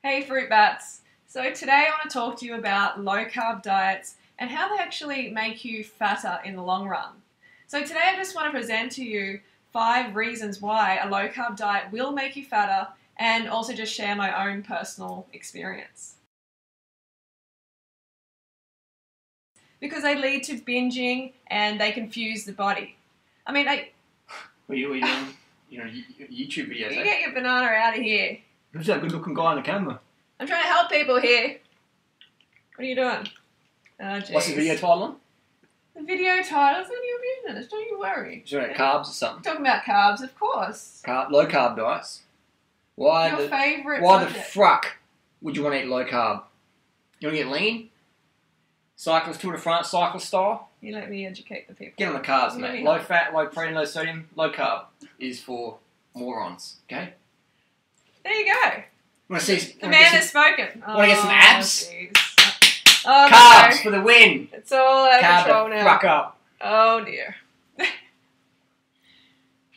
Hey fruit bats! So today I want to talk to you about low carb diets and how they actually make you fatter in the long run. So today I just want to present to you 5 reasons why a low carb diet will make you fatter and also just share my own personal experience. Because they lead to binging and they confuse the body. I mean, What are you doing? YouTube videos. You get your banana out of here. Who's that good looking guy on the camera? I'm trying to help people here. What are you doing? Oh, What's the video title on? The video title's none of your business, don't you worry. Is it carbs or something? Talking about carbs, of course. Low carb diets. Why Your favourite Why subject. the fruck would you want to eat low carb? You want to get lean? Cyclist to the front, cyclist style? You let me educate the people. Get on the carbs, mate. Low fat, low protein, low sodium, low carb is for morons, okay? There you go. The man has spoken. Want to get some abs? Oh, Carbs no. for the win. It's all out of Carb control the now. fruck up. Oh dear.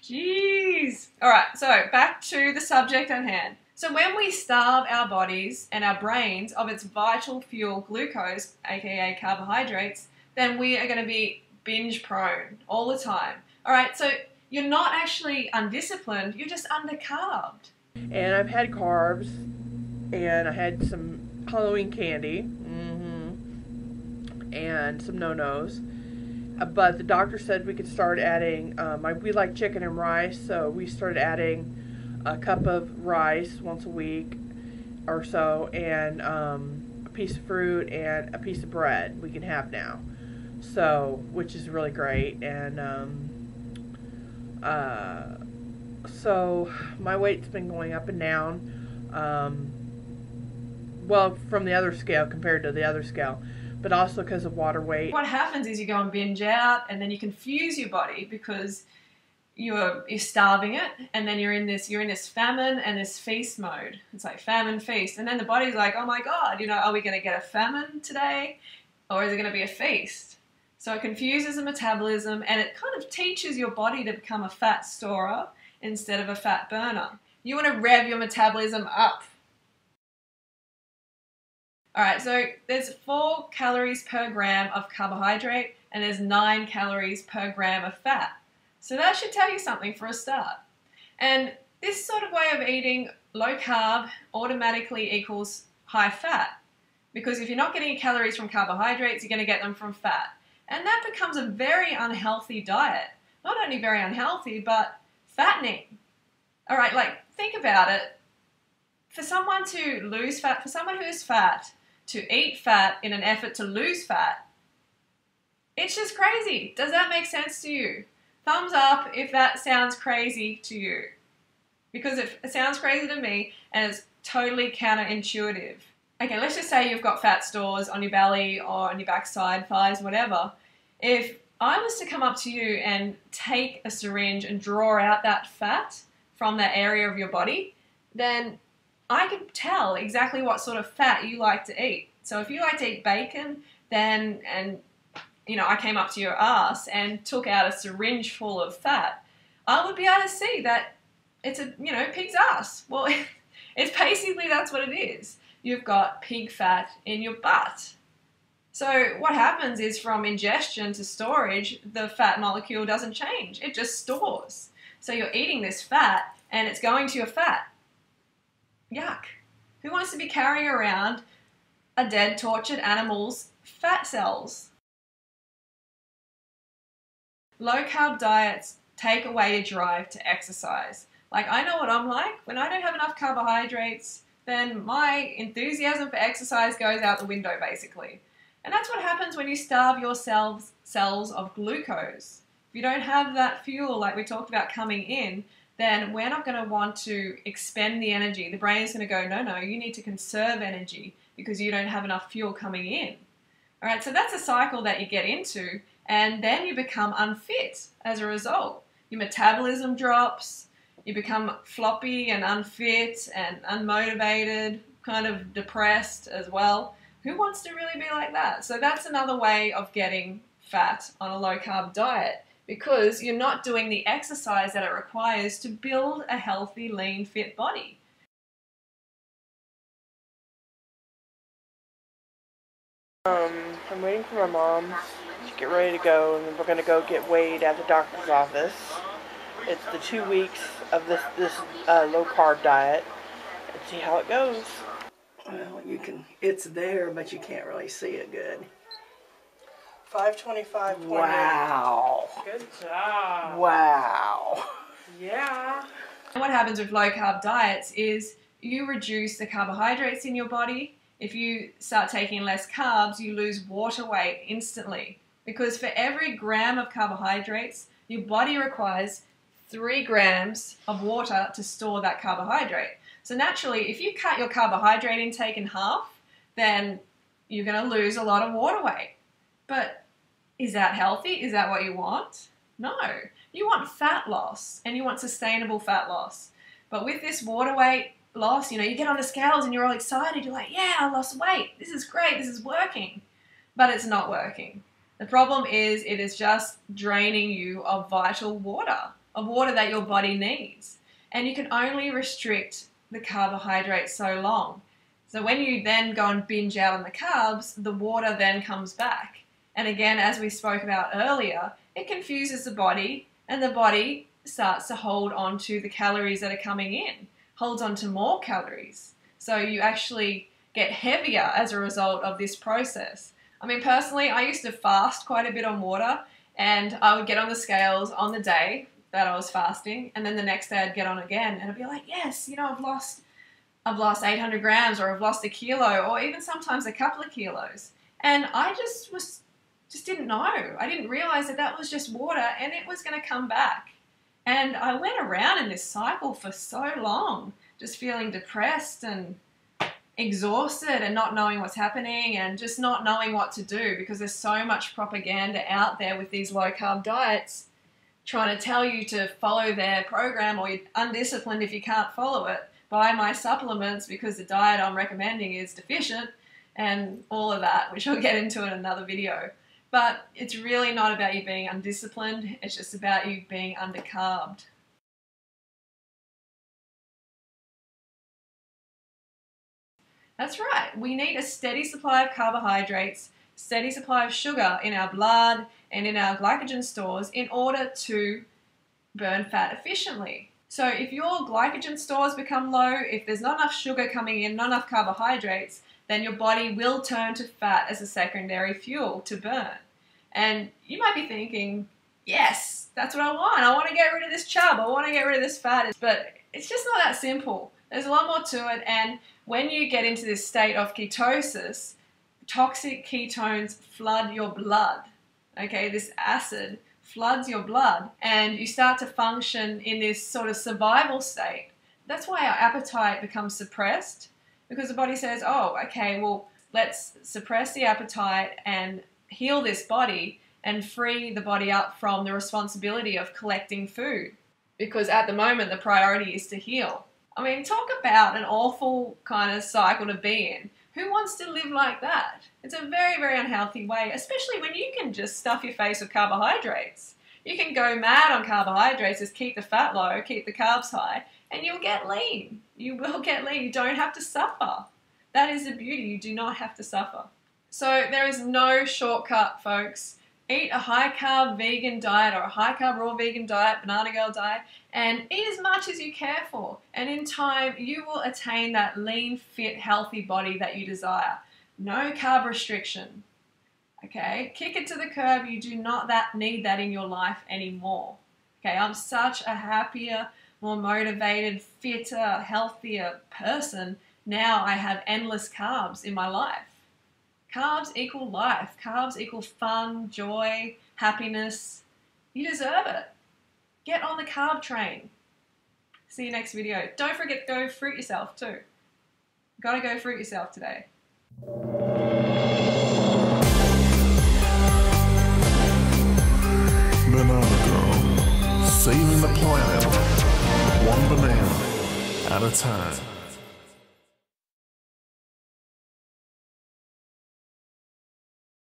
Jeez. Alright, so back to the subject at hand. So when we starve our bodies and our brains of its vital fuel, glucose, aka carbohydrates, then we are going to be binge prone all the time. Alright, so you're not actually undisciplined, you're just undercarbed. And I've had carbs, and I had some Halloween candy, and some no-nos. But the doctor said we could start adding, we like chicken and rice, so we started adding a cup of rice once a week or so, and a piece of fruit and a piece of bread we can have now. So, which is really great, and so my weight's been going up and down, well, from the other scale compared to the other scale, but also because of water weight. What happens is you go and binge out, and then you confuse your body because you're starving it, and then you're in this famine and this feast mode. It's like famine, feast, and then the body's like, oh my god, are we going to get a famine today, or is it going to be a feast? So it confuses the metabolism, and it kind of teaches your body to become a fat storer instead of a fat burner. You want to rev your metabolism up. Alright, so there's 4 calories per gram of carbohydrate and there's 9 calories per gram of fat. So that should tell you something for a start. And this sort of way of eating low carb automatically equals high fat. Because if you're not getting your calories from carbohydrates, you're going to get them from fat. And that becomes a very unhealthy diet. Not only very unhealthy, but fattening. Alright, think about it. For someone to lose fat, for someone who's fat, to eat fat in an effort to lose fat, it's just crazy. Does that make sense to you? Thumbs up if that sounds crazy to you. Because it sounds crazy to me and it's totally counterintuitive. Okay, let's just say you've got fat stores on your belly or on your backside, thighs, whatever. If I was to come up to you and take a syringe and draw out that fat from that area of your body, then I could tell exactly what sort of fat you like to eat. So if you like to eat bacon, then, I came up to your ass and took out a syringe full of fat, I would be able to see that it's a, pig's ass. Well, it's basically, that's what it is. You've got pig fat in your butt. So what happens is from ingestion to storage, the fat molecule doesn't change. It just stores. So you're eating this fat and it's going to your fat. Yuck. Who wants to be carrying around a dead, tortured animal's fat cells? Low carb diets take away your drive to exercise. I know what I'm like. When I don't have enough carbohydrates, then my enthusiasm for exercise goes out the window, basically. And that's what happens when you starve your cells of glucose. If you don't have that fuel, like we talked about, coming in, then we're not going to want to expend the energy. The brain is going to go, no, you need to conserve energy because you don't have enough fuel coming in. All right, so that's a cycle that you get into, and then you become unfit as a result. Your metabolism drops, you become floppy and unfit and unmotivated, kind of depressed as well. Who wants to really be like that? So that's another way of getting fat on a low-carb diet, because you're not doing the exercise that it requires to build a healthy, lean, fit body. I'm waiting for my mom to get ready to go, and then we're going to go get weighed at the doctor's office. It's the 2 weeks of this low-carb diet, and see how it goes. Well, it's there, but you can't really see it good. 525.28. Wow. Good job. Wow. Yeah. And what happens with low-carb diets is you reduce the carbohydrates in your body. If you start taking less carbs, you lose water weight instantly. Because for every gram of carbohydrates, your body requires 3 grams of water to store that carbohydrate. So naturally, if you cut your carbohydrate intake in half, then you're going to lose a lot of water weight. But is that healthy? Is that what you want? No. You want fat loss, and you want sustainable fat loss. But with this water weight loss, you get on the scales and you're all excited. You're like, yeah, I lost weight. This is great. This is working. But it's not working. The problem is it is just draining you of vital water, of water that your body needs. And you can only restrict the carbohydrates so long. So when you then go and binge out on the carbs, the water then comes back. And again, as we spoke about earlier, it confuses the body, and the body starts to hold on to the calories that are coming in, holds on to more calories. So you actually get heavier as a result of this process. I mean, personally, I used to fast quite a bit on water, and I would get on the scales on the day that I was fasting, and then the next day I'd get on again, and I'd be like, yes, I've lost 800 grams, or I've lost a kilo, or even sometimes a couple of kilos. And I just didn't know. I didn't realize that was just water, and it was going to come back. And I went around in this cycle for so long, just feeling depressed and exhausted and not knowing what's happening and just not knowing what to do, because there's so much propaganda out there with these low-carb diets trying to tell you to follow their program, or you're undisciplined if you can't follow it. Buy my supplements because the diet I'm recommending is deficient, and all of that, which I'll get into in another video. But it's really not about you being undisciplined, it's just about you being undercarbed. That's right, we need a steady supply of carbohydrates, steady supply of sugar in our blood and in our glycogen stores in order to burn fat efficiently. So if your glycogen stores become low, if there's not enough sugar coming in, not enough carbohydrates, then your body will turn to fat as a secondary fuel to burn. And you might be thinking, yes, that's what I want. I want to get rid of this chub. I want to get rid of this fat. But it's just not that simple. There's a lot more to it. And when you get into this state of ketosis, toxic ketones flood your blood. Okay, this acid floods your blood, and you start to function in this sort of survival state. That's why our appetite becomes suppressed, because the body says, oh, okay, well, let's suppress the appetite and heal this body and free the body up from the responsibility of collecting food, because at the moment the priority is to heal. I mean, talk about an awful kind of cycle to be in. Who wants to live like that? It's a very, very unhealthy way, especially when you can just stuff your face with carbohydrates. You can go mad on carbohydrates, just keep the fat low, keep the carbs high, and you'll get lean. You will get lean. You don't have to suffer. That is the beauty. You do not have to suffer. So there is no shortcut, folks. Eat a high-carb vegan diet or a high-carb raw vegan diet, banana girl diet, and eat as much as you care for. And in time, you will attain that lean, fit, healthy body that you desire. No carb restriction. Okay? Kick it to the curb. You do not need that in your life anymore. Okay? I'm such a happier, more motivated, fitter, healthier person. Now I have endless carbs in my life. Carbs equal life. Carbs equal fun, joy, happiness. You deserve it. Get on the carb train. See you next video. Don't forget to go fruit yourself too. Gotta go fruit yourself today. Banana Girl, saving the planet, one banana at a time.